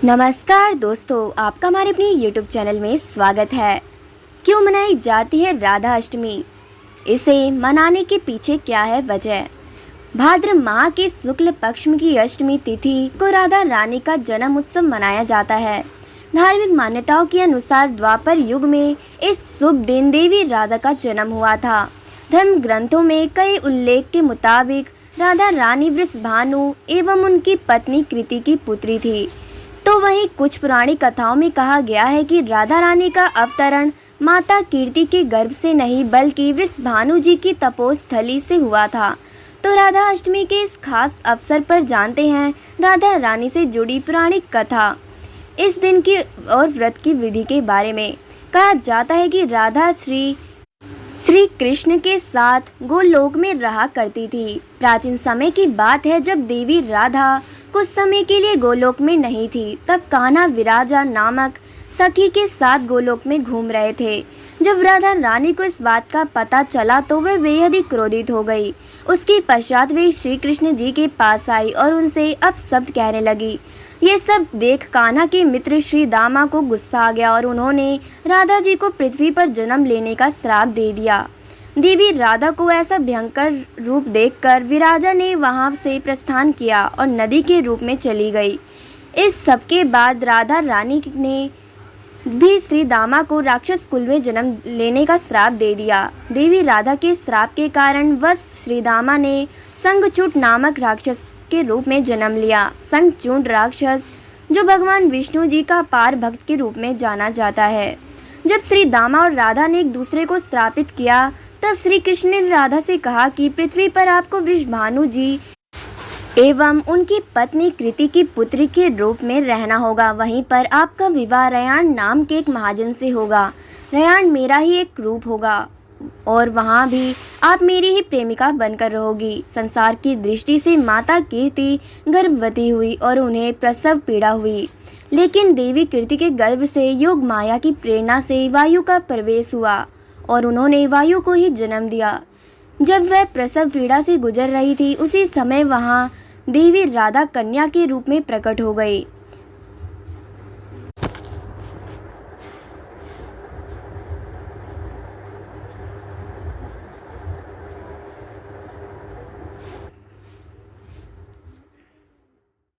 नमस्कार दोस्तों, आपका हमारे अपने YouTube चैनल में स्वागत है। क्यों मनाई जाती है राधा अष्टमी? इसे मनाने के पीछे क्या है वजह? भाद्र माह के शुक्ल पक्ष की अष्टमी तिथि को राधा रानी का जन्म उत्सव मनाया जाता है। धार्मिक मान्यताओं के अनुसार द्वापर युग में इस शुभ दिन देवी राधा का जन्म हुआ था। धर्म ग्रंथों में कई उल्लेख के मुताबिक राधा रानी वृषभानु एवं उनकी पत्नी कृति की पुत्री थी। तो वहीं कुछ पुरानी कथाओं में कहा गया है कि राधा रानी का अवतरण माता कीर्ति के गर्भ से नहीं बल्कि वृषभानु जी की तपोस्थली से हुआ था। तो राधा अष्टमी के इस खास अवसर पर जानते हैं राधा रानी से जुड़ी पुरानी कथा। इस दिन की और व्रत की विधि के बारे में कहा जाता है कि राधा श्री कृष्ण के साथ गोलोक में रहा करती थी। प्राचीन समय की बात है, जब देवी राधा कुछ समय के लिए गोलोक में नहीं थी, तब कान्हा विराजा नामक सखी के साथ गोलोक में घूम रहे थे। जब राधा रानी को इस बात का पता चला तो वह बेहद ही क्रोधित हो गई। उसके पश्चात वे श्री कृष्ण जी के पास आई और उनसे अपशब्द कहने लगी। ये सब देख कान्हा के मित्र श्री दामा को गुस्सा आ गया और उन्होंने राधा जी को पृथ्वी पर जन्म लेने का श्राप दे दिया। देवी राधा को ऐसा भयंकर रूप देखकर विराजा ने वहां से प्रस्थान किया और नदी के रूप में चली गई। इस सब के बाद राधा रानी ने भी श्री दामा को राक्षस कुल में जन्म लेने का श्राप दे दिया। देवी राधा के श्राप के कारण वश श्री दामा ने शंखचूड नामक राक्षस के रूप में जन्म लिया। शंखचूड राक्षस जो भगवान विष्णु जी का पार भक्त के रूप में जाना जाता है। जब श्री दामा और राधा ने एक दूसरे को श्रापित किया, तब श्री कृष्ण ने राधा से कहा कि पृथ्वी पर आपको वृषभानु जी एवं उनकी पत्नी कृति की पुत्री के रूप में रहना होगा। वहीं पर आपका विवाह रयान नाम के एक महाजन से होगा। रयान मेरा ही एक रूप होगा और वहाँ भी आप मेरी ही प्रेमिका बनकर रहोगी। संसार की दृष्टि से माता कीर्ति गर्भवती हुई और उन्हें प्रसव पीड़ा हुई, लेकिन देवी कीर्ति के गर्भ से योग माया की प्रेरणा से वायु का प्रवेश हुआ और उन्होंने वायु को ही जन्म दिया। जब वह प्रसव पीड़ा से गुजर रही थी, उसी समय वहाँ देवी राधा कन्या के रूप में प्रकट हो गई।